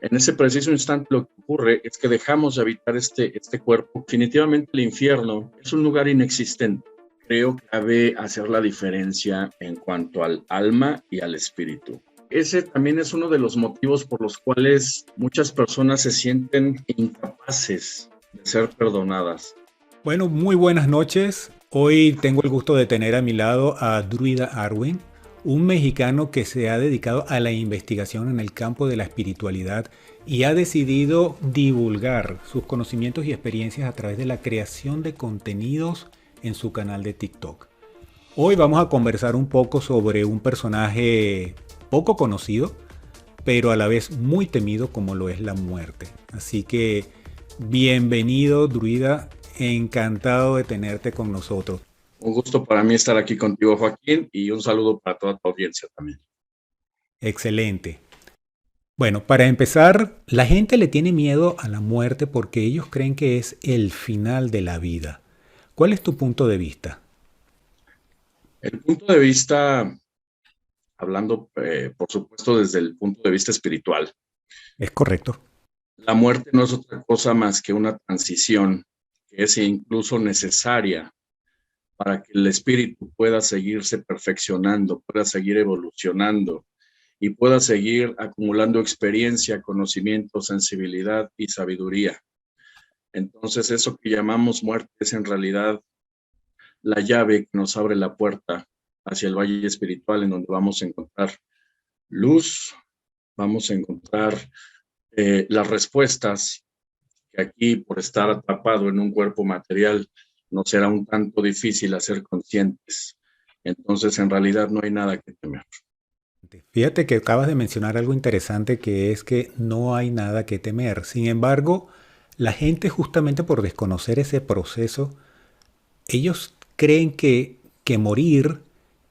En ese preciso instante lo que ocurre es que dejamos de habitar este cuerpo. Definitivamente el infierno es un lugar inexistente. Creo que cabe hacer la diferencia en cuanto al alma y al espíritu. Ese también es uno de los motivos por los cuales muchas personas se sienten incapaces de ser perdonadas. Bueno, muy buenas noches. Hoy tengo el gusto de tener a mi lado a Druida Arwin, un mexicano que se ha dedicado a la investigación en el campo de la espiritualidad y ha decidido divulgar sus conocimientos y experiencias a través de la creación de contenidos en su canal de TikTok. Hoy vamos a conversar un poco sobre un personaje poco conocido, pero a la vez muy temido como lo es la muerte. Así que bienvenido, Druida. Encantado de tenerte con nosotros. Un gusto para mí estar aquí contigo, Joaquín, y un saludo para toda tu audiencia también. Excelente. Bueno, para empezar, la gente le tiene miedo a la muerte porque ellos creen que es el final de la vida. ¿Cuál es tu punto de vista? El punto de vista, hablando, por supuesto, desde el punto de vista espiritual, ¿Es correcto? la muerte no es otra cosa más que una transición que es incluso necesaria para que el espíritu pueda seguirse perfeccionando, pueda seguir evolucionando y pueda seguir acumulando experiencia, conocimiento, sensibilidad y sabiduría. Entonces, eso que llamamos muerte es en realidad la llave que nos abre la puerta hacia el valle espiritual, en donde vamos a encontrar luz, vamos a encontrar las respuestas que aquí, por estar atrapado en un cuerpo material, nos será un tanto difícil hacer conscientes. Entonces, en realidad no hay nada que temer. Fíjate que acabas de mencionar algo interesante, que es que no hay nada que temer. Sin embargo, la gente, justamente por desconocer ese proceso, ellos creen que morir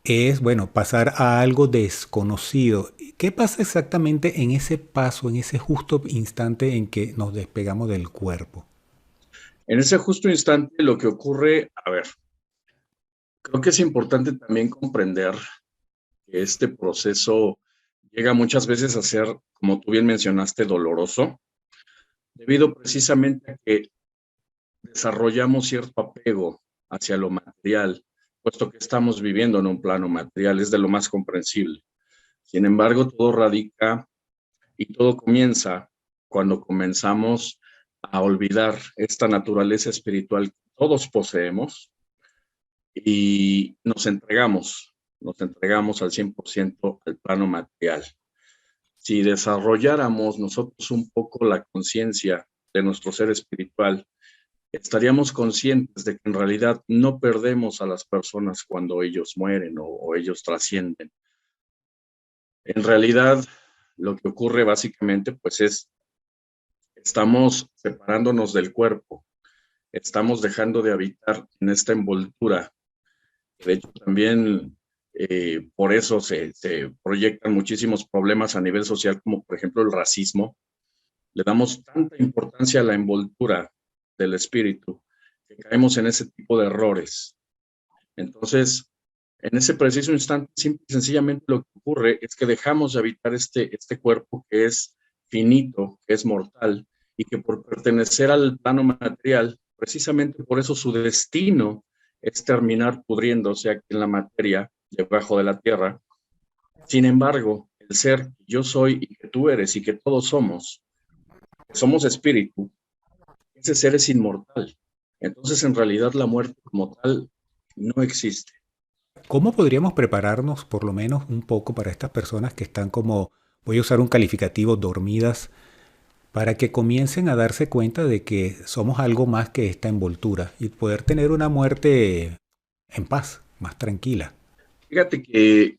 es, bueno, pasar a algo desconocido. ¿Qué pasa exactamente en ese paso, en ese justo instante en que nos despegamos del cuerpo? En ese justo instante, lo que ocurre, a ver, creo que es importante también comprender que este proceso llega muchas veces a ser, como tú bien mencionaste, doloroso, debido precisamente a que desarrollamos cierto apego hacia lo material, puesto que estamos viviendo en un plano material, es de lo más comprensible. Sin embargo, todo radica y todo comienza cuando comenzamos a olvidar esta naturaleza espiritual que todos poseemos y nos entregamos al 100% al plano material. Si desarrolláramos nosotros un poco la conciencia de nuestro ser espiritual, estaríamos conscientes de que en realidad no perdemos a las personas cuando ellos mueren o ellos trascienden. En realidad, lo que ocurre básicamente, pues estamos separándonos del cuerpo, estamos dejando de habitar en esta envoltura. De hecho, también por eso se proyectan muchísimos problemas a nivel social, como por ejemplo el racismo. Le damos tanta importancia a la envoltura del espíritu que caemos en ese tipo de errores. Entonces, en ese preciso instante, simple y sencillamente lo que ocurre es que dejamos de habitar este cuerpo que es finito, que es mortal, y que por pertenecer al plano material, precisamente por eso su destino es terminar pudriéndose aquí en la materia, debajo de la tierra. Sin embargo, el ser que yo soy y que tú eres y que todos somos espíritu, ese ser es inmortal. Entonces, en realidad, la muerte como tal no existe. ¿Cómo podríamos prepararnos por lo menos un poco para estas personas que están como, voy a usar un calificativo, dormidas, para que comiencen a darse cuenta de que somos algo más que esta envoltura y poder tener una muerte en paz, más tranquila? Fíjate que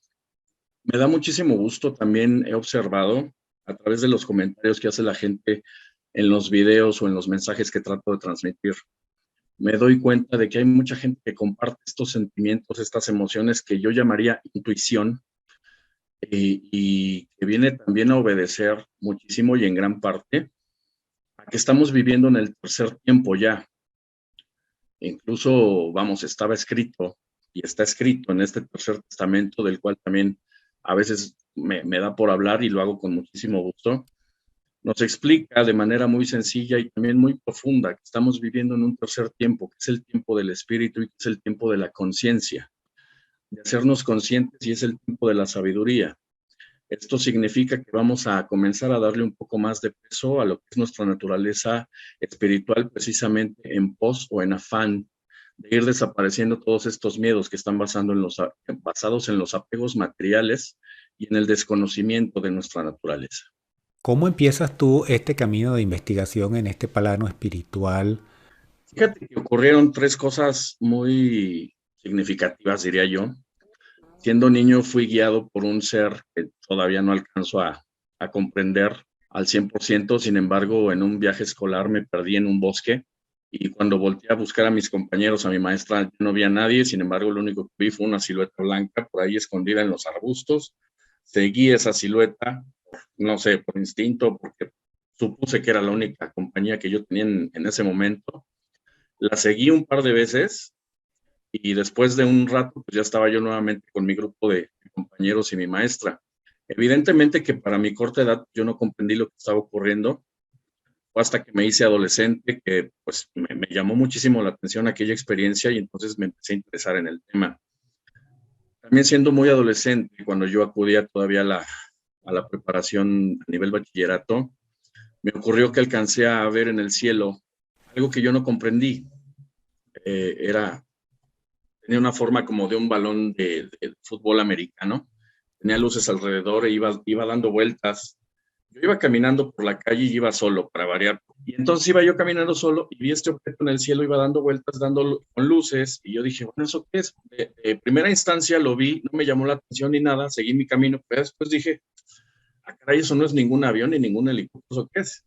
me da muchísimo gusto, también he observado a través de los comentarios que hace la gente en los videos o en los mensajes que trato de transmitir. Me doy cuenta de que hay mucha gente que comparte estos sentimientos, estas emociones que yo llamaría intuición, y que viene también a obedecer muchísimo y en gran parte a que estamos viviendo en el tercer tiempo ya. Incluso, vamos, estaba escrito y está escrito en este tercer testamento, del cual también a veces me da por hablar y lo hago con muchísimo gusto, nos explica de manera muy sencilla y también muy profunda que estamos viviendo en un tercer tiempo, que es el tiempo del espíritu y que es el tiempo de la conciencia, de hacernos conscientes, y es el tiempo de la sabiduría. Esto significa que vamos a comenzar a darle un poco más de peso a lo que es nuestra naturaleza espiritual, precisamente en pos o en afán de ir desapareciendo todos estos miedos que están basados en los apegos materiales y en el desconocimiento de nuestra naturaleza. ¿Cómo empiezas tú este camino de investigación en este plano espiritual? Fíjate que ocurrieron tres cosas muy significativas, diría yo. Siendo niño fui guiado por un ser que todavía no alcanzo a comprender al 100%. Sin embargo, en un viaje escolar me perdí en un bosque y cuando volteé a buscar a mis compañeros, a mi maestra, no vi a nadie. Sin embargo, lo único que vi fue una silueta blanca por ahí escondida en los arbustos. Seguí esa silueta, no sé, por instinto, porque supuse que era la única compañía que yo tenía en ese momento. La seguí un par de veces y después de un rato, pues ya estaba yo nuevamente con mi grupo de compañeros y mi maestra. Evidentemente que para mi corta edad yo no comprendí lo que estaba ocurriendo. Fue hasta que me hice adolescente que pues me llamó muchísimo la atención aquella experiencia y entonces me empecé a interesar en el tema. También siendo muy adolescente, cuando yo acudía todavía a la preparación a nivel bachillerato, me ocurrió que alcancé a ver en el cielo algo que yo no comprendí. Tenía una forma como de un balón de fútbol americano, tenía luces alrededor e iba dando vueltas. Yo iba caminando por la calle y iba solo, para variar. Y entonces iba yo caminando solo y vi este objeto en el cielo, iba dando vueltas, con luces, y yo dije, bueno, ¿eso qué es? De primera instancia lo vi, no me llamó la atención ni nada, seguí mi camino, pero después dije, ah, caray, eso no es ningún avión ni ningún helicóptero, ¿eso qué es?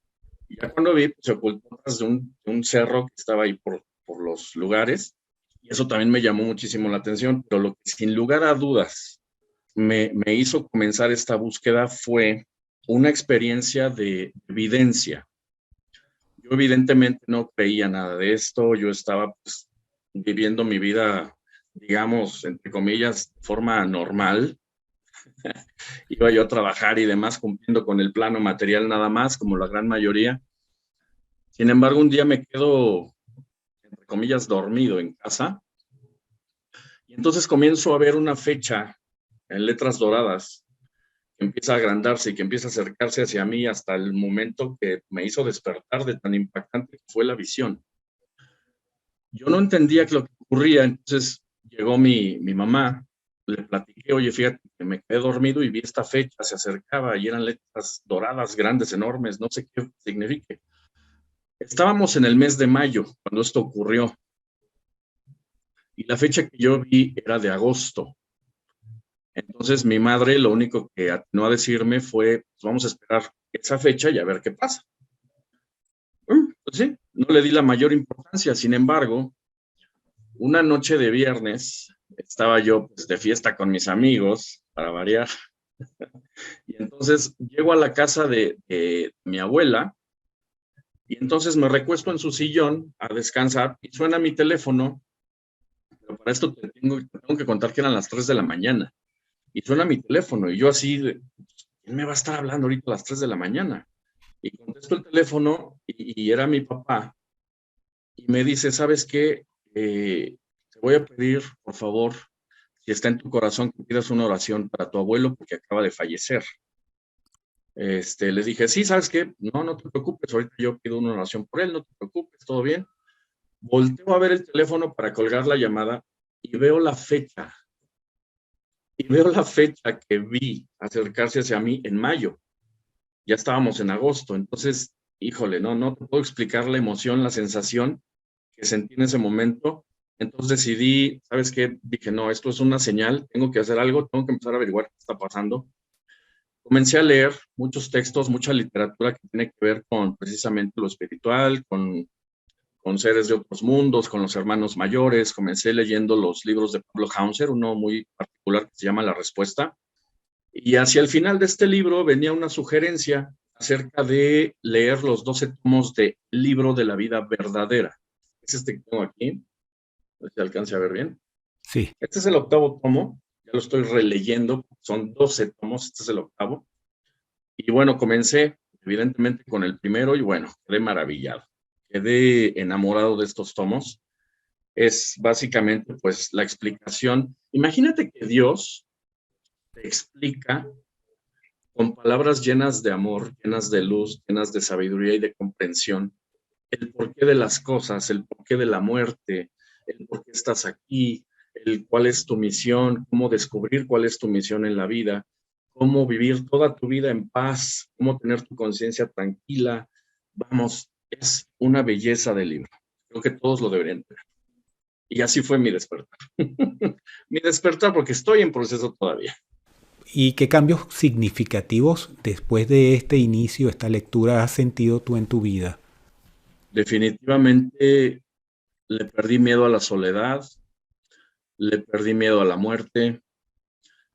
Y ya cuando vi, pues, se ocultó tras de un cerro que estaba ahí por los lugares, y eso también me llamó muchísimo la atención, pero lo que sin lugar a dudas me hizo comenzar esta búsqueda fue una experiencia de evidencia. Yo evidentemente no creía nada de esto, yo estaba pues, viviendo mi vida, digamos, entre comillas, de forma normal. Iba yo a trabajar y demás, cumpliendo con el plano material nada más, como la gran mayoría. Sin embargo, un día me quedo, entre comillas, dormido en casa y entonces comienzo a ver una fecha en letras doradas que empieza a agrandarse y que empieza a acercarse hacia mí hasta el momento que me hizo despertar de tan impactante que fue la visión. Yo no entendía lo que ocurría, entonces llegó mi mamá, le platiqué, oye, fíjate que me quedé dormido y vi esta fecha, se acercaba y eran letras doradas, grandes, enormes, no sé qué signifique. Estábamos en el mes de mayo cuando esto ocurrió y la fecha que yo vi era de agosto. Entonces mi madre lo único que atinó a decirme fue, pues vamos a esperar esa fecha y a ver qué pasa. Pues sí, no le di la mayor importancia. Sin embargo, una noche de viernes estaba yo pues, de fiesta con mis amigos, para variar, y entonces llego a la casa de mi abuela y entonces me recuesto en su sillón a descansar y suena mi teléfono, pero para esto te tengo que contar que eran las 3 de la mañana. Y suena mi teléfono y yo así, ¿quién me va a estar hablando ahorita a las 3 de la mañana? Y contesto el teléfono y era mi papá y me dice, ¿sabes qué? Te voy a pedir, por favor, si está en tu corazón, que pidas una oración para tu abuelo porque acaba de fallecer. Le dije, sí, ¿sabes qué? No, no te preocupes, ahorita yo pido una oración por él, no te preocupes, todo bien. Volteo a ver el teléfono para colgar la llamada y veo la fecha. Y veo la fecha que vi acercarse hacia mí en mayo. Ya estábamos en agosto, entonces, híjole, no te puedo explicar la emoción, la sensación que sentí en ese momento. Entonces decidí, ¿sabes qué? Dije, no, esto es una señal, tengo que hacer algo, tengo que empezar a averiguar qué está pasando. Comencé a leer muchos textos, mucha literatura que tiene que ver con precisamente lo espiritual, con seres de otros mundos, con los hermanos mayores. Comencé leyendo los libros de Pablo Hauser, uno muy particular que se llama La Respuesta. Y hacia el final de este libro venía una sugerencia acerca de leer los 12 tomos de Libro de la Vida Verdadera. Es este que tengo aquí, no sé si alcance a ver bien. Sí. Este es el octavo tomo, ya lo estoy releyendo, son 12 tomos, este es el octavo. Y bueno, comencé, evidentemente con el primero y bueno, quedé maravillado, quedé enamorado de estos tomos. Es básicamente pues la explicación. Imagínate que Dios te explica con palabras llenas de amor, llenas de luz, llenas de sabiduría y de comprensión, el porqué de las cosas, el porqué de la muerte, el por qué estás aquí, el cuál es tu misión, cómo descubrir cuál es tu misión en la vida, cómo vivir toda tu vida en paz, cómo tener tu conciencia tranquila. Vamos, es una belleza de libro. Creo que todos lo deberían tener. Y así fue mi despertar. Mi despertar porque estoy en proceso todavía. ¿Y qué cambios significativos después de este inicio, esta lectura, has sentido tú en tu vida? Definitivamente le perdí miedo a la soledad, le perdí miedo a la muerte,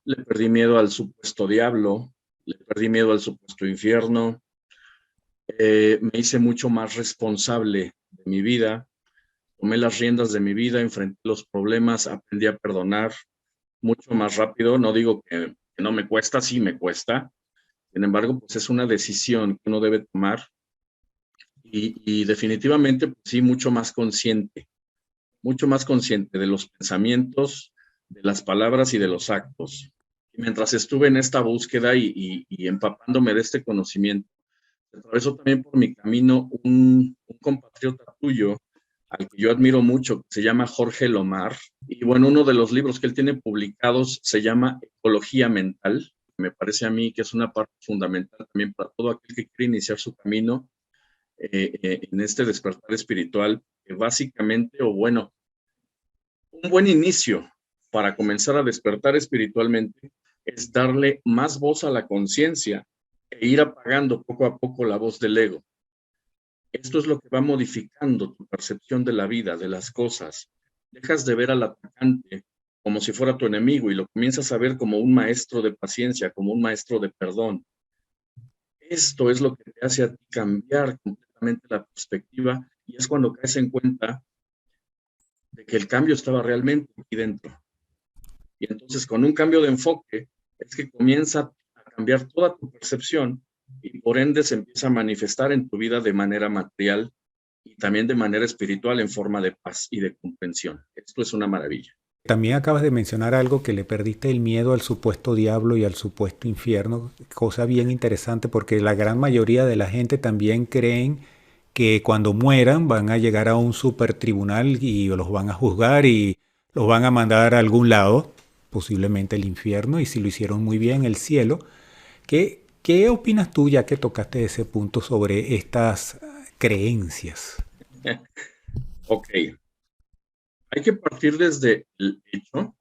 le perdí miedo al supuesto diablo, le perdí miedo al supuesto infierno, me hice mucho más responsable de mi vida, tomé las riendas de mi vida, enfrenté los problemas, aprendí a perdonar mucho más rápido. No digo que no me cuesta, sí me cuesta. Sin embargo, pues es una decisión que uno debe tomar y definitivamente, pues sí, mucho más consciente de los pensamientos, de las palabras y de los actos. Y mientras estuve en esta búsqueda y empapándome de este conocimiento, atravesó también por mi camino un compatriota tuyo, al que yo admiro mucho, que se llama Jorge Lomar. Y bueno, uno de los libros que él tiene publicados se llama Ecología Mental. Me parece a mí que es una parte fundamental también para todo aquel que quiere iniciar su camino en este despertar espiritual, que básicamente, o bueno, un buen inicio para comenzar a despertar espiritualmente es darle más voz a la conciencia e ir apagando poco a poco la voz del ego. Esto es lo que va modificando tu percepción de la vida, de las cosas. Dejas de ver al atacante como si fuera tu enemigo y lo comienzas a ver como un maestro de paciencia, como un maestro de perdón. Esto es lo que te hace a ti cambiar completamente la perspectiva y es cuando caes en cuenta de que el cambio estaba realmente aquí dentro. Y entonces con un cambio de enfoque es que comienza a cambiar toda tu percepción y por ende se empieza a manifestar en tu vida de manera material y también de manera espiritual en forma de paz y de comprensión. Esto es una maravilla. También acabas de mencionar algo que le perdiste el miedo al supuesto diablo y al supuesto infierno, cosa bien interesante porque la gran mayoría de la gente también creen que cuando mueran van a llegar a un super tribunal y los van a juzgar y los van a mandar a algún lado, posiblemente el infierno, y si lo hicieron muy bien, el cielo. ¿Qué opinas tú, ya que tocaste ese punto, sobre estas creencias? Ok, hay que partir desde el hecho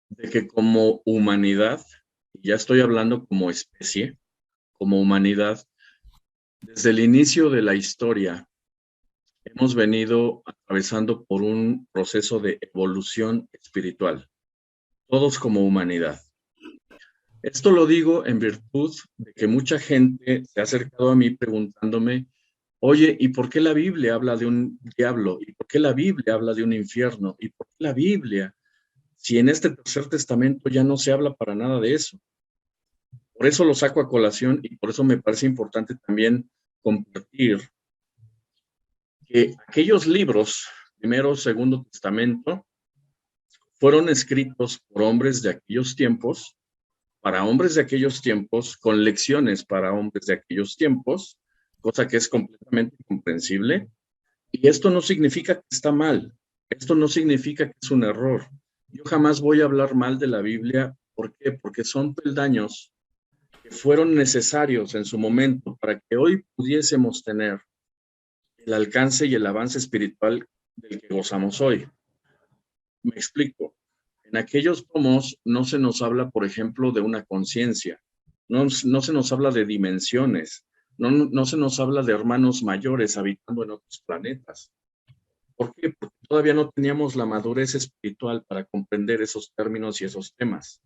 de que como humanidad, y ya estoy hablando como especie, como humanidad, desde el inicio de la historia hemos venido atravesando por un proceso de evolución espiritual, todos como humanidad. Esto lo digo en virtud de que mucha gente se ha acercado a mí preguntándome, oye, ¿y por qué la Biblia habla de un diablo? ¿Y por qué la Biblia habla de un infierno? ¿Y por qué la Biblia, si en este tercer testamento ya no se habla para nada de eso? Por eso lo saco a colación y por eso me parece importante también compartir que aquellos libros, primero, segundo testamento, fueron escritos por hombres de aquellos tiempos, para hombres de aquellos tiempos, con lecciones para hombres de aquellos tiempos, cosa que es completamente comprensible. Y esto no significa que está mal, esto no significa que es un error. Yo jamás voy a hablar mal de la Biblia. ¿Por qué? Porque son peldaños que fueron necesarios en su momento para que hoy pudiésemos tener el alcance y el avance espiritual del que gozamos hoy. Me explico. En aquellos tomos no se nos habla, por ejemplo, de una conciencia, no se nos habla de dimensiones, no se nos habla de hermanos mayores habitando en otros planetas. ¿Por qué? Porque todavía no teníamos la madurez espiritual para comprender esos términos y esos temas.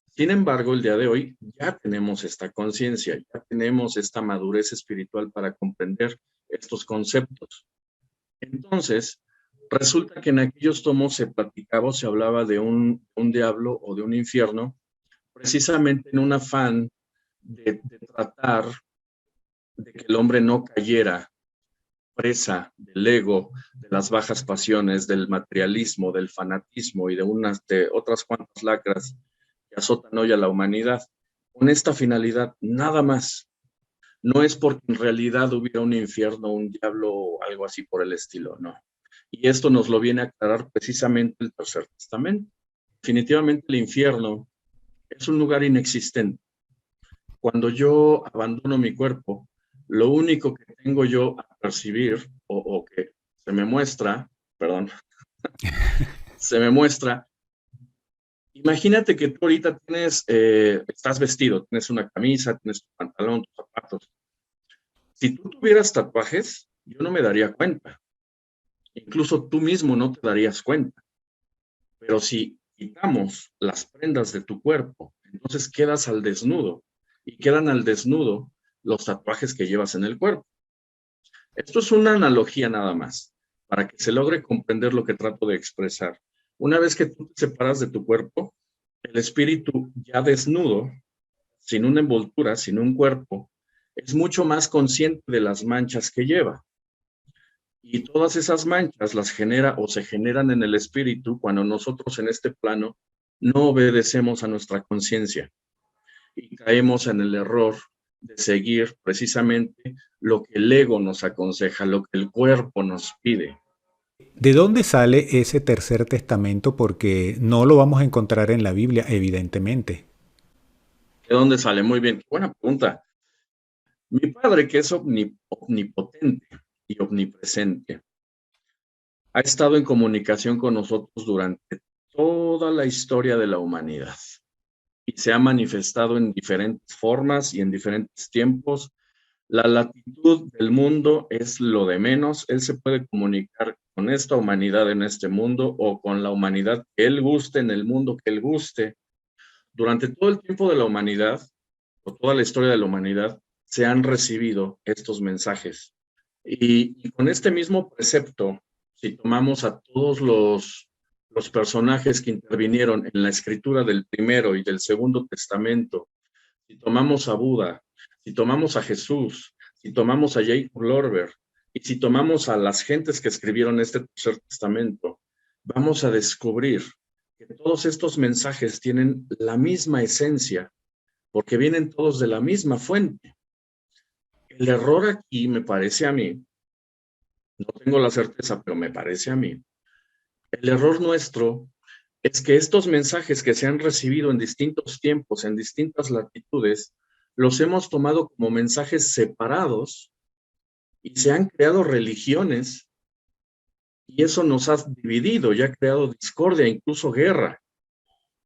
Sin embargo, el día de hoy ya tenemos esta conciencia, ya tenemos esta madurez espiritual para comprender estos conceptos. Entonces, resulta que en aquellos tomos se platicaba o se hablaba de un diablo o de un infierno, precisamente en un afán de tratar de que el hombre no cayera presa del ego, de las bajas pasiones, del materialismo, del fanatismo y de otras cuantas lacras que azotan hoy a la humanidad, con esta finalidad, nada más. No es porque en realidad hubiera un infierno, un diablo o algo así por el estilo, no. Y esto nos lo viene a aclarar precisamente el Tercer Testamento. Definitivamente el infierno es un lugar inexistente. Cuando yo abandono mi cuerpo, lo único que tengo yo a percibir o que se me muestra, perdón, se me muestra, imagínate que tú ahorita estás vestido, tienes una camisa, tienes tu pantalón, tus zapatos. Si tú tuvieras tatuajes, yo no me daría cuenta. Incluso tú mismo no te darías cuenta. Pero si quitamos las prendas de tu cuerpo, entonces quedas al desnudo y quedan al desnudo los tatuajes que llevas en el cuerpo. Esto es una analogía nada más, para que se logre comprender lo que trato de expresar. Una vez que tú te separas de tu cuerpo, el espíritu ya desnudo, sin una envoltura, sin un cuerpo, es mucho más consciente de las manchas que lleva. Y todas esas manchas las genera o se generan en el espíritu cuando nosotros en este plano no obedecemos a nuestra conciencia y caemos en el error de seguir precisamente lo que el ego nos aconseja, lo que el cuerpo nos pide. ¿De dónde sale ese tercer testamento? Porque no lo vamos a encontrar en la Biblia, evidentemente. ¿De dónde sale? Muy bien, buena pregunta. Mi padre, que es omnipotente y omnipresente, ha estado en comunicación con nosotros durante toda la historia de la humanidad y se ha manifestado en diferentes formas y en diferentes tiempos. La latitud del mundo es lo de menos. Él se puede comunicar con esta humanidad en este mundo o con la humanidad que él guste, en el mundo que él guste. Durante todo el tiempo de la humanidad, o toda la historia de la humanidad, se han recibido estos mensajes. Y con este mismo precepto, si tomamos a todos los personajes que intervinieron en la escritura del primero y del segundo testamento, si tomamos a Buda, si tomamos a Jesús, si tomamos a Jacob Lorber y si tomamos a las gentes que escribieron este tercer testamento, vamos a descubrir que todos estos mensajes tienen la misma esencia porque vienen todos de la misma fuente. El error aquí me parece a mí, no tengo la certeza, pero me parece a mí, el error nuestro es que estos mensajes que se han recibido en distintos tiempos, en distintas latitudes, los hemos tomado como mensajes separados y se han creado religiones y eso nos ha dividido y ha creado discordia, incluso guerra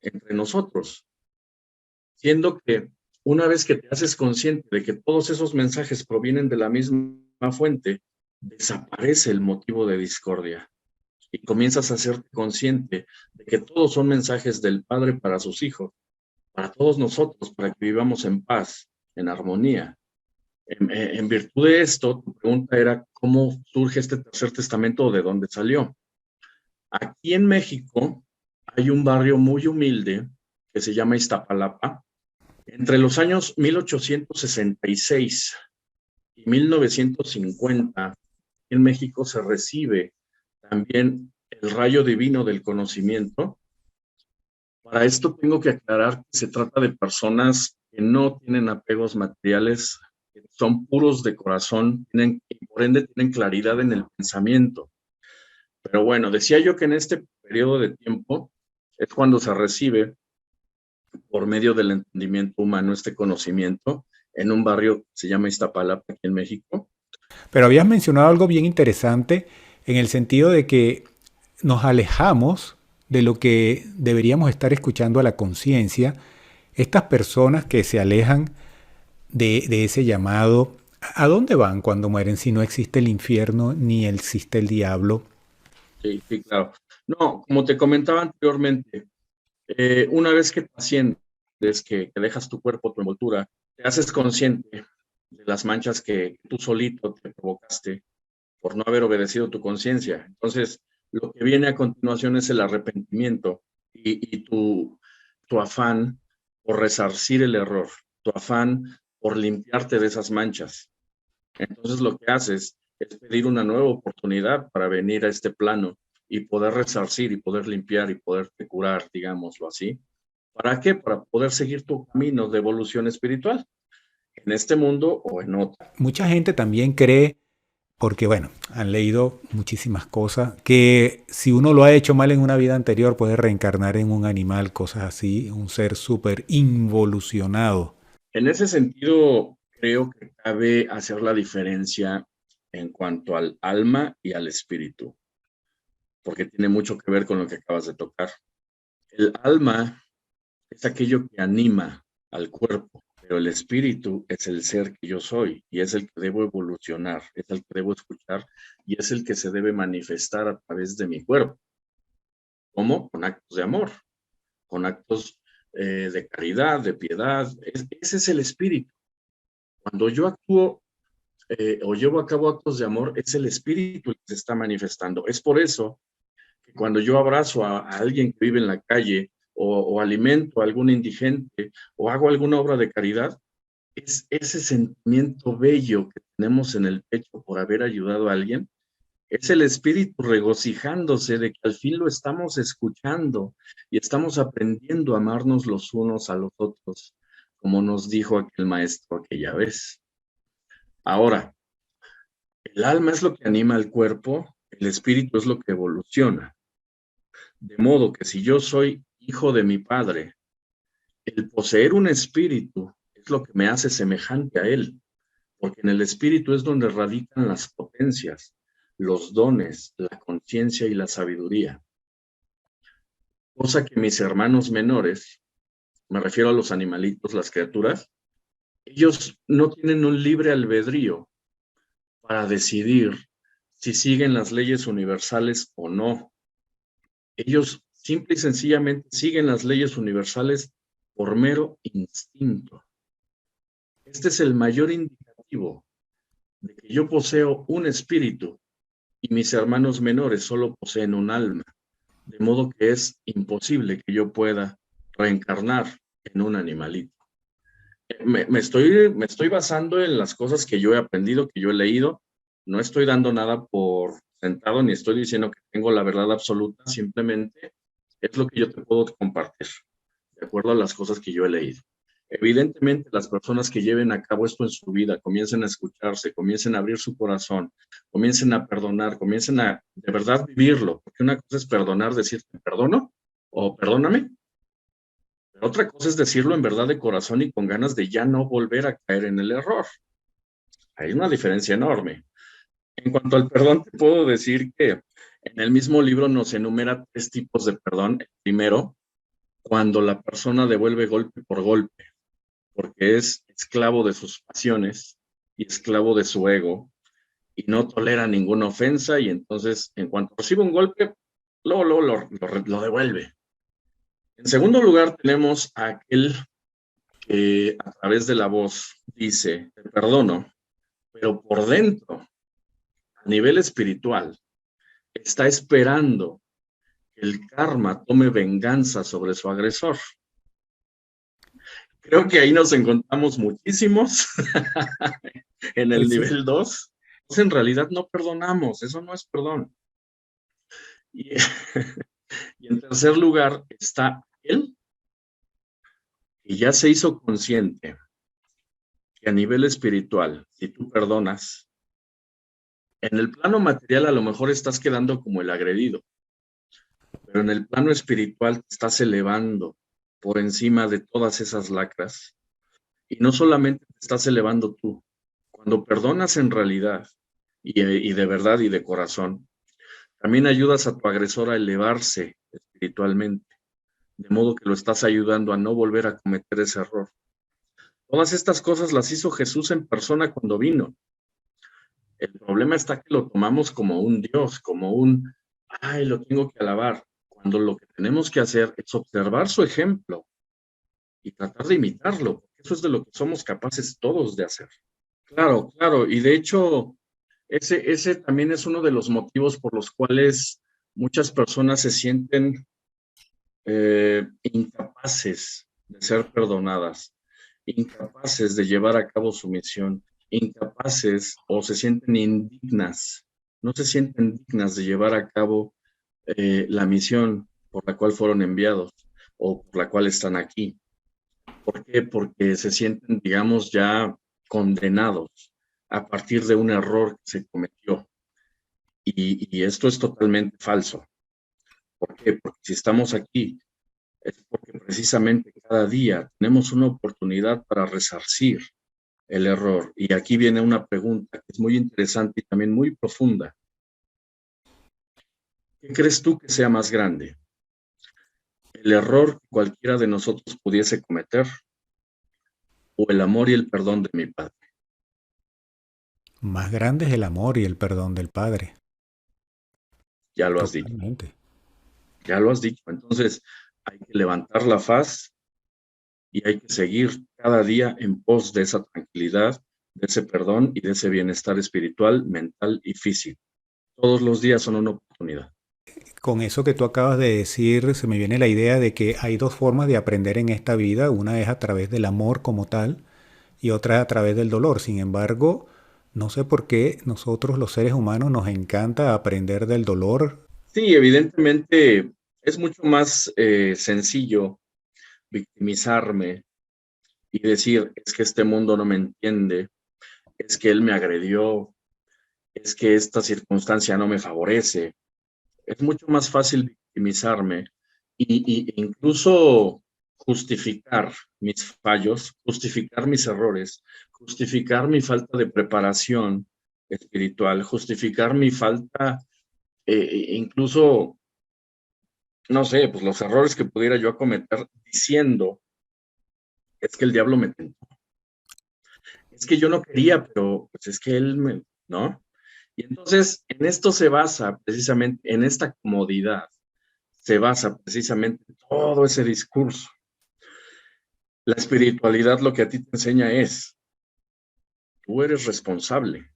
entre nosotros, siendo que una vez que te haces consciente de que todos esos mensajes provienen de la misma fuente, desaparece el motivo de discordia y comienzas a hacerte consciente de que todos son mensajes del Padre para sus hijos, para todos nosotros, para que vivamos en paz, en armonía. En virtud de esto, tu pregunta era cómo surge este tercer testamento o de dónde salió. Aquí en México hay un barrio muy humilde que se llama Iztapalapa. Entre los años 1866 y 1950, en México se recibe también el rayo divino del conocimiento. Para esto tengo que aclarar que se trata de personas que no tienen apegos materiales, que son puros de corazón, y por ende tienen claridad en el pensamiento. Pero bueno, decía yo que en este periodo de tiempo es cuando se recibe por medio del entendimiento humano este conocimiento en un barrio que se llama Iztapalapa, aquí en México. Pero habías mencionado algo bien interesante en el sentido de que nos alejamos de lo que deberíamos estar escuchando a la conciencia. Estas personas que se alejan de ese llamado, ¿a dónde van cuando mueren si no existe el infierno ni existe el diablo? Sí, sí, claro. No, como te comentaba anteriormente, una vez que trasciendes, que dejas tu cuerpo, tu envoltura, te haces consciente de las manchas que tú solito te provocaste por no haber obedecido tu conciencia. Entonces, lo que viene a continuación es el arrepentimiento y tu afán por resarcir el error, tu tu afán por limpiarte de esas manchas. Entonces lo que haces es pedir una nueva oportunidad para venir a este plano y poder resarcir y poder limpiar y poderte curar, digámoslo así. ¿Para qué? Para poder seguir tu camino de evolución espiritual en este mundo o en otro. Mucha gente también cree, porque bueno, han leído muchísimas cosas, que si uno lo ha hecho mal en una vida anterior puede reencarnar en un animal, cosas así, un ser súper involucionado. En ese sentido, creo que cabe hacer la diferencia en cuanto al alma y al espíritu, porque tiene mucho que ver con lo que acabas de tocar. El alma es aquello que anima al cuerpo, pero el espíritu es el ser que yo soy y es el que debo evolucionar, es el que debo escuchar y es el que se debe manifestar a través de mi cuerpo. ¿Cómo? Con actos de amor, con actos de caridad, de piedad. Ese es el espíritu. Cuando yo actúo o llevo a cabo actos de amor, es el espíritu el que se está manifestando. Es por eso que cuando yo abrazo a alguien que vive en la calle o alimento a algún indigente o hago alguna obra de caridad, es ese sentimiento bello que tenemos en el pecho por haber ayudado a alguien, es el espíritu regocijándose de que al fin lo estamos escuchando y estamos aprendiendo a amarnos los unos a los otros, como nos dijo aquel maestro aquella vez. Ahora, el alma es lo que anima al cuerpo, el espíritu es lo que evoluciona. De modo que si yo soy hijo de mi padre, el poseer un espíritu es lo que me hace semejante a él, porque en el espíritu es donde radican las potencias, los dones, la conciencia y la sabiduría. Cosa que mis hermanos menores, me refiero a los animalitos, las criaturas, ellos no tienen un libre albedrío para decidir si siguen las leyes universales o no. Ellos simple y sencillamente siguen las leyes universales por mero instinto. Este es el mayor indicativo de que yo poseo un espíritu y mis hermanos menores solo poseen un alma, de modo que es imposible que yo pueda reencarnar en un animalito. Me estoy basando en las cosas que yo he aprendido, que yo he leído. No estoy dando nada por sentado, ni estoy diciendo que tengo la verdad absoluta, simplemente es lo que yo te puedo compartir, de acuerdo a las cosas que yo he leído. Evidentemente, las personas que lleven a cabo esto en su vida, comiencen a escucharse, comiencen a abrir su corazón, comiencen a perdonar, comiencen a de verdad vivirlo, porque una cosa es perdonar, decir te perdono o perdóname, pero otra cosa es decirlo en verdad de corazón y con ganas de ya no volver a caer en el error. Hay una diferencia enorme. En cuanto al perdón, te puedo decir que en el mismo libro nos enumera 3 tipos de perdón. El primero, cuando la persona devuelve golpe por golpe, porque es esclavo de sus pasiones y esclavo de su ego y no tolera ninguna ofensa y entonces en cuanto recibe un golpe, luego lo devuelve. En segundo lugar tenemos a aquel que a través de la voz dice, te perdono, pero por dentro, a nivel espiritual, está esperando que el karma tome venganza sobre su agresor. Creo que ahí nos encontramos muchísimos en el nivel 2. Pues en realidad no perdonamos, eso no es perdón. Y, y en tercer lugar está él, que ya se hizo consciente que a nivel espiritual, si tú perdonas, en el plano material a lo mejor estás quedando como el agredido, pero en el plano espiritual te estás elevando por encima de todas esas lacras. Y no solamente te estás elevando tú, cuando perdonas en realidad y de verdad y de corazón, también ayudas a tu agresor a elevarse espiritualmente, de modo que lo estás ayudando a no volver a cometer ese error. Todas estas cosas las hizo Jesús en persona cuando vino. El problema está que lo tomamos como un Dios, como un, ay, lo tengo que alabar, cuando lo que tenemos que hacer es observar su ejemplo y tratar de imitarlo, porque eso es de lo que somos capaces todos de hacer. Claro, claro, y de hecho, ese también es uno de los motivos por los cuales muchas personas se sienten incapaces de ser perdonadas. incapaces de llevar a cabo su misión, incapaces o se sienten indignas, no se sienten dignas de llevar a cabo la misión por la cual fueron enviados o por la cual están aquí. ¿Por qué? Porque se sienten, digamos, ya condenados a partir de un error que se cometió. Y esto es totalmente falso. ¿Por qué? Porque si estamos aquí es porque precisamente cada día tenemos una oportunidad para resarcir el error. Y aquí viene una pregunta que es muy interesante y también muy profunda. ¿Qué crees tú que sea más grande? ¿El error que cualquiera de nosotros pudiese cometer o el amor y el perdón de mi Padre? Más grande es el amor y el perdón del Padre. Ya lo has dicho, Totalmente. ya lo has dicho. Entonces hay que levantar la faz y hay que seguir cada día en pos de esa tranquilidad, de ese perdón y de ese bienestar espiritual, mental y físico. Todos los días son una oportunidad. Con eso que tú acabas de decir, se me viene la idea de que hay dos formas de aprender en esta vida. Una es a través del amor como tal y otra es a través del dolor. Sin embargo, no sé por qué nosotros los seres humanos nos encanta aprender del dolor. Sí, evidentemente es mucho más sencillo victimizarme y decir, es que este mundo no me entiende, es que él me agredió, es que esta circunstancia no me favorece. Es mucho más fácil victimizarme y incluso justificar mis fallos, justificar mis errores, justificar mi falta de preparación espiritual, justificar mi falta, incluso, no sé, pues los errores que pudiera yo cometer diciendo, es que el diablo me tentó, es que yo no quería, pero pues es que él me, ¿no? Y entonces en esto se basa precisamente, en esta comodidad, se basa precisamente todo ese discurso. La espiritualidad lo que a ti te enseña es, tú eres responsable.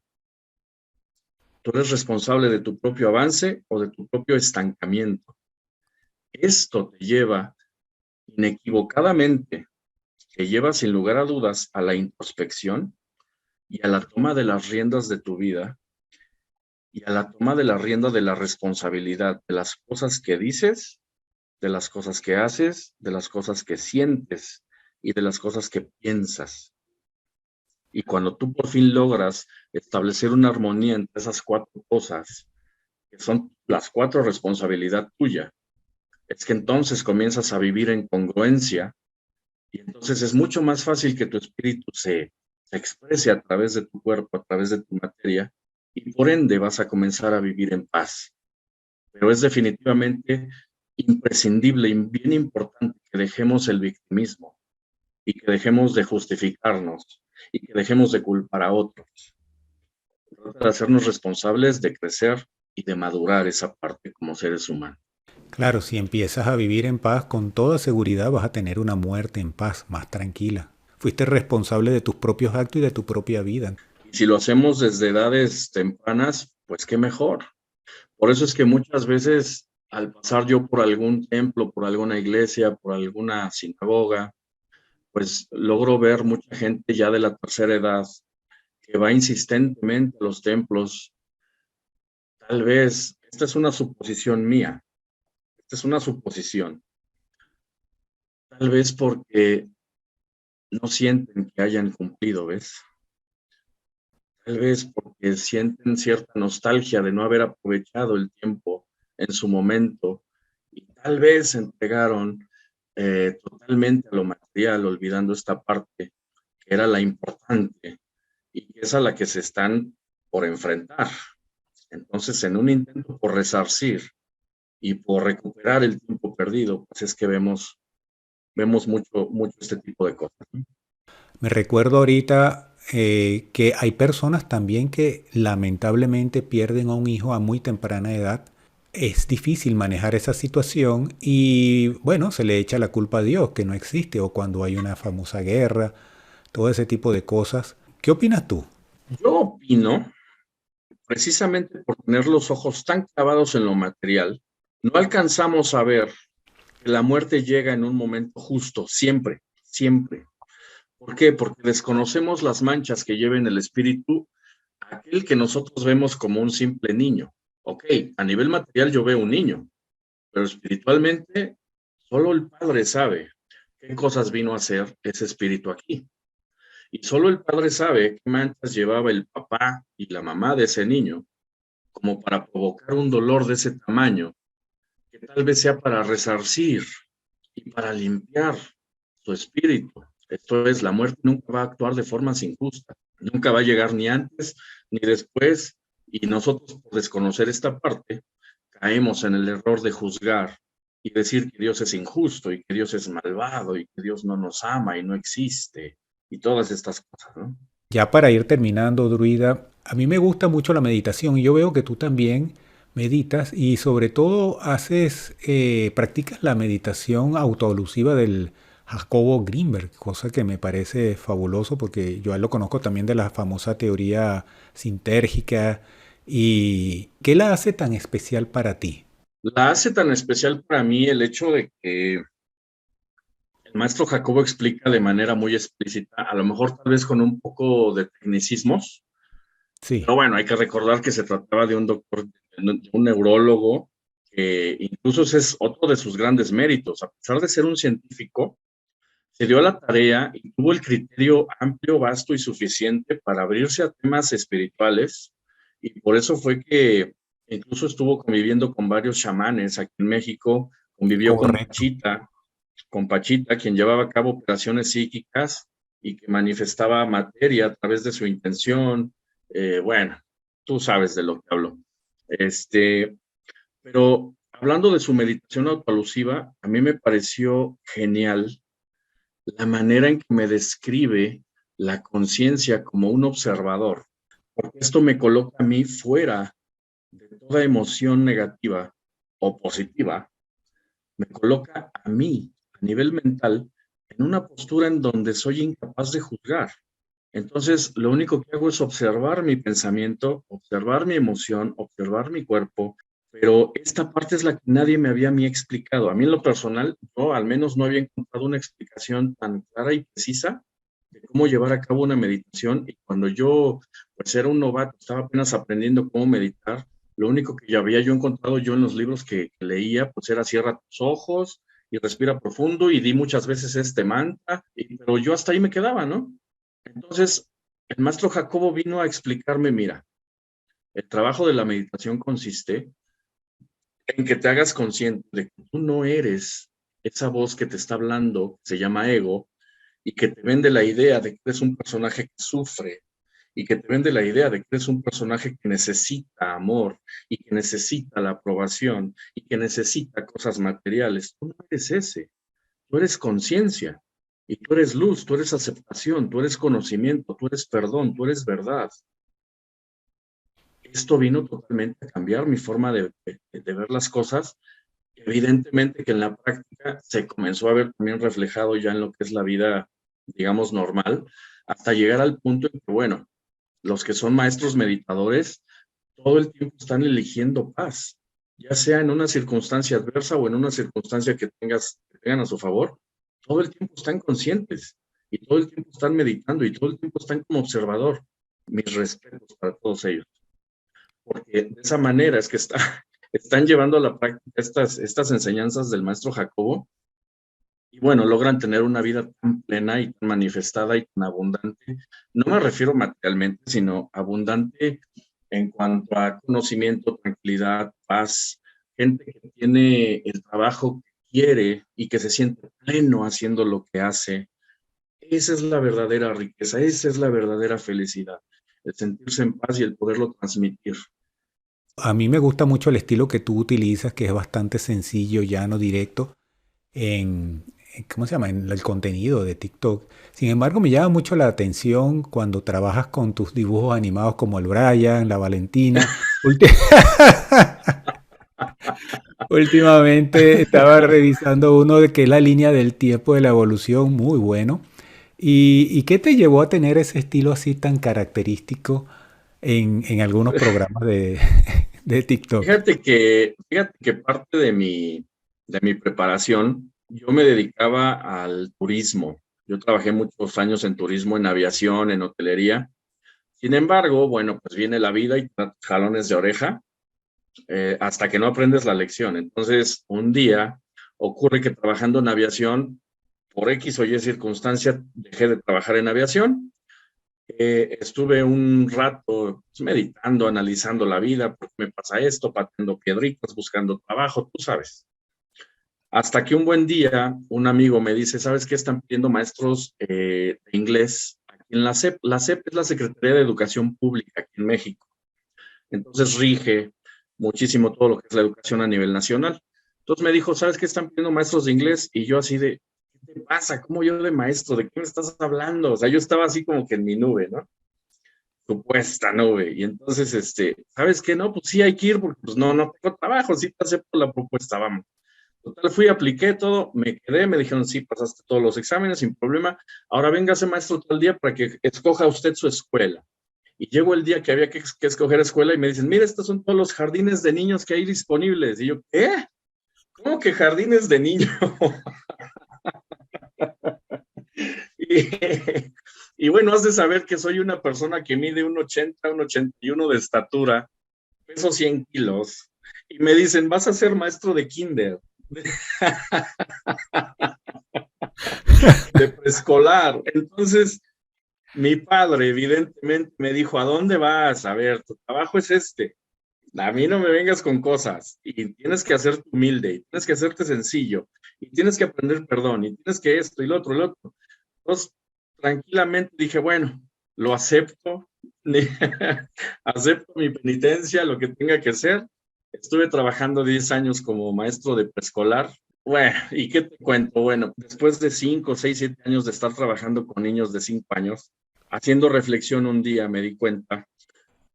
Tú eres responsable de tu propio avance o de tu propio estancamiento. Esto te lleva inequivocadamente, te lleva sin lugar a dudas a la introspección y a la toma de las riendas de tu vida y a la toma de la rienda de la responsabilidad de las cosas que dices, de las cosas que haces, de las cosas que sientes y de las cosas que piensas. Y cuando tú por fin logras establecer una armonía entre esas cuatro cosas, que son las cuatro responsabilidad tuya, es que entonces comienzas a vivir en congruencia y entonces es mucho más fácil que tu espíritu se exprese a través de tu cuerpo, a través de tu materia, y por ende vas a comenzar a vivir en paz. Pero es definitivamente imprescindible y bien importante que dejemos el victimismo y que dejemos de justificarnos y que dejemos de culpar a otros. Trata de hacernos responsables de crecer y de madurar esa parte como seres humanos. Claro, si empiezas a vivir en paz, con toda seguridad vas a tener una muerte en paz, más tranquila. Fuiste responsable de tus propios actos y de tu propia vida. Y si lo hacemos desde edades tempranas, pues qué mejor. Por eso es que muchas veces al pasar yo por algún templo, por alguna iglesia, por alguna sinagoga, pues logro ver mucha gente ya de la tercera edad que va insistentemente a los templos. Tal vez, esta es una suposición mía, esta es una suposición, tal vez porque no sienten que hayan cumplido, ¿ves? Tal vez porque sienten cierta nostalgia de no haber aprovechado el tiempo en su momento y tal vez se entregaron totalmente a lo material, olvidando esta parte que era la importante y que es a la que se están por enfrentar. Entonces, en un intento por resarcir y por recuperar el tiempo perdido, pues es que vemos mucho este tipo de cosas, ¿no? Me recuerdo ahorita que hay personas también que lamentablemente pierden a un hijo a muy temprana edad. Es difícil manejar esa situación y bueno, se le echa la culpa a Dios que no existe o cuando hay una famosa guerra, todo ese tipo de cosas. ¿Qué opinas tú? Yo opino, precisamente por tener los ojos tan clavados en lo material, no alcanzamos a ver que la muerte llega en un momento justo, siempre, siempre. ¿Por qué? Porque desconocemos las manchas que lleva en el espíritu aquel que nosotros vemos como un simple niño. Ok, a nivel material yo veo un niño, pero espiritualmente solo el Padre sabe qué cosas vino a hacer ese espíritu aquí. Y solo el Padre sabe qué manchas llevaba el papá y la mamá de ese niño, como para provocar un dolor de ese tamaño, que tal vez sea para resarcir y para limpiar su espíritu. Esto es, la muerte nunca va a actuar de formas injustas, nunca va a llegar ni antes ni después, y nosotros por desconocer esta parte, caemos en el error de juzgar y decir que Dios es injusto y que Dios es malvado y que Dios no nos ama y no existe y todas estas cosas, ¿no? Ya para ir terminando, Druida, a mí me gusta mucho la meditación y yo veo que tú también meditas y sobre todo practicas la meditación autoalusiva del Jacobo Greenberg, cosa que me parece fabuloso porque yo a él lo conozco también de la famosa teoría sintérgica. ¿Y qué la hace tan especial para ti? La hace tan especial para mí el hecho de que el maestro Jacobo explica de manera muy explícita, a lo mejor tal vez con un poco de tecnicismos, Sí, pero bueno, hay que recordar que se trataba de un doctor, de un neurólogo, que incluso ese es otro de sus grandes méritos. A pesar de ser un científico, se dio a la tarea y tuvo el criterio amplio, vasto y suficiente para abrirse a temas espirituales, y por eso fue que incluso estuvo conviviendo con varios chamanes aquí en México, convivió correcto. con Pachita, quien llevaba a cabo operaciones psíquicas y que manifestaba materia a través de su intención. Bueno, tú sabes de lo que hablo. Este, pero hablando de su meditación autoalusiva, a mí me pareció genial la manera en que me describe la conciencia como un observador, porque esto me coloca a mí fuera de toda emoción negativa o positiva, me coloca a mí a nivel mental en una postura en donde soy incapaz de juzgar. Entonces, lo único que hago es observar mi pensamiento, observar mi emoción, observar mi cuerpo, pero esta parte es la que nadie me había a mí explicado. A mí en lo personal, yo al menos no había encontrado una explicación tan clara y precisa de cómo llevar a cabo una meditación. Y cuando yo, pues era un novato, estaba apenas aprendiendo cómo meditar, lo único que ya había yo encontrado yo en los libros que leía, pues era cierra tus ojos y respira profundo y di muchas veces este mantra, pero yo hasta ahí me quedaba, ¿no? Entonces, el maestro Jacobo vino a explicarme, mira, el trabajo de la meditación consiste en que te hagas consciente de que tú no eres esa voz que te está hablando, que se llama ego, y que te vende la idea de que eres un personaje que sufre, y que te vende la idea de que eres un personaje que necesita amor, y que necesita la aprobación, y que necesita cosas materiales. Tú no eres ese, tú eres conciencia. Y tú eres luz, tú eres aceptación, tú eres conocimiento, tú eres perdón, tú eres verdad. Esto vino totalmente a cambiar mi forma de ver las cosas. Evidentemente que en la práctica se comenzó a ver también reflejado ya en lo que es la vida, digamos, normal, hasta llegar al punto en que, bueno, los que son maestros meditadores todo el tiempo están eligiendo paz, ya sea en una circunstancia adversa o en una circunstancia que tengan a su favor, todo el tiempo están conscientes y todo el tiempo están meditando y todo el tiempo están como observador. Mis respetos para todos ellos, porque de esa manera es que están llevando a la práctica estas enseñanzas del maestro Jacobo y bueno, logran tener una vida tan plena y tan manifestada y tan abundante. No me refiero materialmente, sino abundante en cuanto a conocimiento, tranquilidad, paz, gente que tiene el trabajo que quiere y que se siente pleno haciendo lo que hace. Esa es la verdadera riqueza, esa es la verdadera felicidad, el sentirse en paz y el poderlo transmitir. A mí me gusta mucho el estilo que tú utilizas, que es bastante sencillo, llano, directo, ¿cómo se llama? En el contenido de TikTok. Sin embargo, me llama mucho la atención cuando trabajas con tus dibujos animados como el Brian, la Valentina. Ulti- Últimamente estaba revisando uno de que es la línea del tiempo de la evolución, muy bueno. ¿Y qué te llevó a tener ese estilo así tan característico en algunos programas de TikTok? Fíjate que parte de mi preparación, yo me dedicaba al turismo. Yo trabajé muchos años en turismo, en aviación, en hotelería. Sin embargo, bueno, pues viene la vida y te da jalones de oreja hasta que no aprendes la lección. Entonces, un día ocurre que trabajando en aviación, por X o Y circunstancia, dejé de trabajar en aviación. Estuve un rato pues, meditando, analizando la vida, por qué me pasa esto, pateando piedritas, buscando trabajo, tú sabes. Hasta que un buen día un amigo me dice, ¿sabes qué? Están pidiendo maestros de inglés aquí en la SEP. La SEP es la Secretaría de Educación Pública aquí en México. Entonces rige muchísimo todo lo que es la educación a nivel nacional. Entonces me dijo, ¿sabes qué? Están pidiendo maestros de inglés. Y yo así de, ¿qué te pasa? ¿Cómo yo de maestro? ¿De qué me estás hablando? O sea, yo estaba así como que en mi nube, ¿no? Supuesta nube. Y entonces, ¿sabes qué? No, pues sí hay que ir porque pues no tengo trabajo, sí te acepto la propuesta, vamos. Total, fui, apliqué todo, me quedé, me dijeron, sí, pasaste todos los exámenes sin problema, ahora véngase maestro todo el día para que escoja usted su escuela. Y llegó el día que había que escoger escuela y me dicen, mira, estos son todos los jardines de niños que hay disponibles. Y yo, ¿qué? ¿Cómo que jardines de niños? y, y bueno, has de saber que soy una persona que mide 1,80, 1,81 de estatura, peso 100 kilos, y me dicen, vas a ser maestro de kinder. De preescolar. Entonces, mi padre evidentemente me dijo, ¿a dónde vas? A ver, tu trabajo es este. A mí no me vengas con cosas. Y tienes que hacerte humilde, y tienes que hacerte sencillo, y tienes que aprender perdón, y tienes que esto y lo otro, lo otro. Entonces, tranquilamente dije, bueno, lo acepto, acepto mi penitencia, lo que tenga que ser. Estuve trabajando 10 años como maestro de preescolar. Bueno, ¿y qué te cuento? Bueno, después de 5, 6, 7 años de estar trabajando con niños de 5 años, haciendo reflexión un día me di cuenta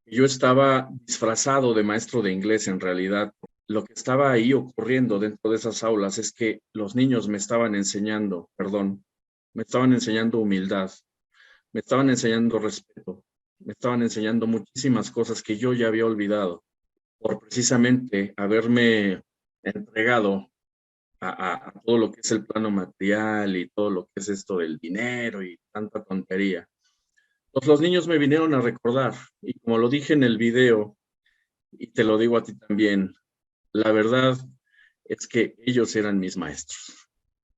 que yo estaba disfrazado de maestro de inglés en realidad. Lo que estaba ahí ocurriendo dentro de esas aulas es que los niños me estaban enseñando, perdón, me estaban enseñando humildad, me estaban enseñando respeto, me estaban enseñando muchísimas cosas que yo ya había olvidado por precisamente haberme entregado a todo lo que es el plano material y todo lo que es esto del dinero y tanta tontería. Pues los niños me vinieron a recordar, y como lo dije en el video, y te lo digo a ti también, la verdad es que ellos eran mis maestros.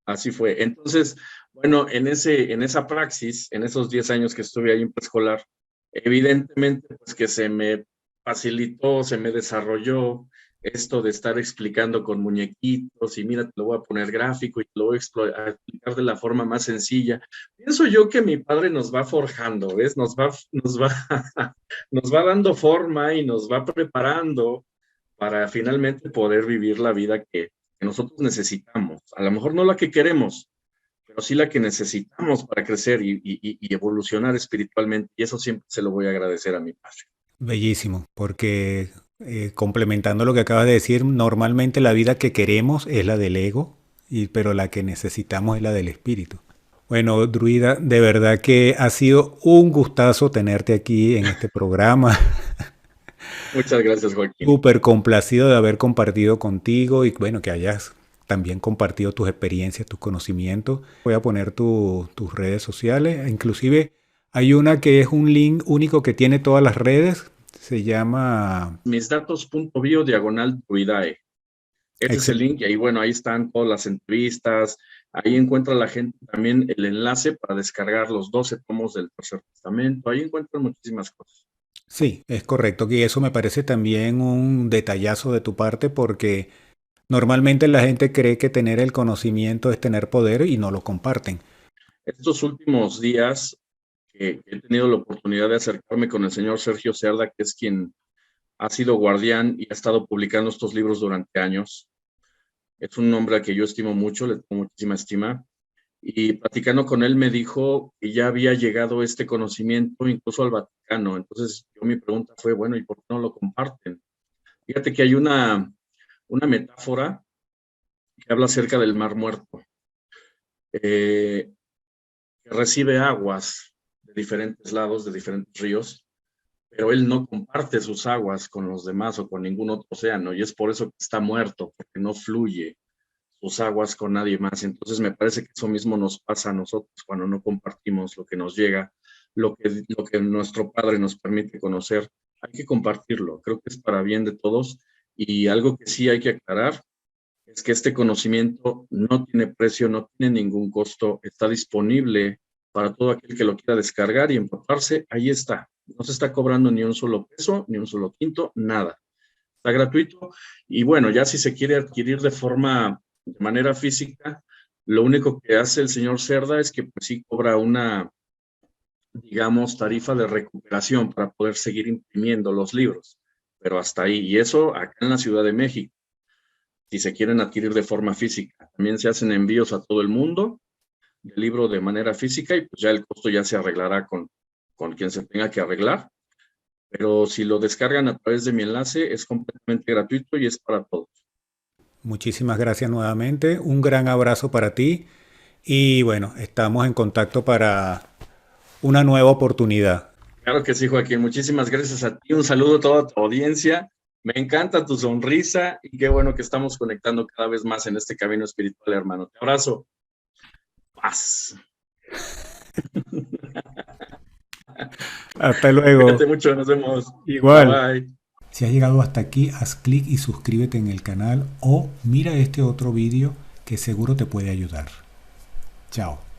Así fue. Entonces, bueno, en esa praxis, en esos 10 años que estuve ahí en preescolar, evidentemente, pues que se me facilitó, se me desarrolló esto de estar explicando con muñequitos y mira, te lo voy a poner gráfico y te lo voy a explicar de la forma más sencilla. Pienso yo que mi padre nos va forjando, ¿ves? Nos va dando forma y nos va preparando para finalmente poder vivir la vida que nosotros necesitamos. A lo mejor no la que queremos, pero sí la que necesitamos para crecer y evolucionar espiritualmente. Y eso siempre se lo voy a agradecer a mi padre. Bellísimo, porque complementando lo que acabas de decir, normalmente la vida que queremos es la del ego, pero la que necesitamos es la del espíritu. Bueno, Druida, de verdad que ha sido un gustazo tenerte aquí en este programa. Muchas gracias, Joaquín. Súper complacido de haber compartido contigo y bueno, que hayas también compartido tus experiencias, tus conocimientos. Voy a poner tus redes sociales. Inclusive hay una que es un link único que tiene todas las redes. Se llama... Misdatos.bio/druidae. Ese es el Excel. link y ahí, bueno, ahí están todas las entrevistas. Ahí encuentra la gente también el enlace para descargar los 12 tomos del Tercer Testamento. Ahí encuentran muchísimas cosas. Sí, es correcto. Y eso me parece también un detallazo de tu parte porque normalmente la gente cree que tener el conocimiento es tener poder y no lo comparten. Estos últimos días que he tenido la oportunidad de acercarme con el señor Sergio Cerda, que es quien ha sido guardián y ha estado publicando estos libros durante años. Es un hombre al que yo estimo mucho, le tengo muchísima estima. Y platicando con él me dijo que ya había llegado este conocimiento incluso al Vaticano. Entonces mi pregunta fue, bueno, ¿y por qué no lo comparten? Fíjate que hay una metáfora que habla acerca del Mar Muerto, que recibe aguas de diferentes lados, de diferentes ríos, pero él no comparte sus aguas con los demás o con ningún otro océano, y es por eso que está muerto, porque no fluye tus aguas con nadie más. Entonces me parece que eso mismo nos pasa a nosotros cuando no compartimos lo que nos llega, lo que nuestro Padre nos permite conocer. Hay que compartirlo, creo que es para bien de todos. Y algo que sí hay que aclarar es que este conocimiento no tiene precio, no tiene ningún costo, está disponible para todo aquel que lo quiera descargar y empaparse. Ahí está, no se está cobrando ni un solo peso, ni un solo quinto, nada. Está gratuito. Y bueno, ya si se quiere adquirir de manera física, lo único que hace el señor Cerda es que pues sí cobra una, digamos, tarifa de recuperación para poder seguir imprimiendo los libros, pero hasta ahí. Y eso acá en la Ciudad de México, si se quieren adquirir de forma física. También se hacen envíos a todo el mundo del libro de manera física y pues ya el costo ya se arreglará con quien se tenga que arreglar. Pero si lo descargan a través de mi enlace, es completamente gratuito y es para todos. Muchísimas gracias nuevamente. Un gran abrazo para ti. Y bueno, estamos en contacto para una nueva oportunidad. Claro que sí, Joaquín. Muchísimas gracias a ti. Un saludo a toda tu audiencia. Me encanta tu sonrisa y qué bueno que estamos conectando cada vez más en este camino espiritual, hermano. Te abrazo. Paz. Hasta luego. Cuídate mucho, nos vemos. Bye Igual. bye. Si has llegado hasta aquí, haz clic y suscríbete en el canal o mira este otro vídeo que seguro te puede ayudar. Chao.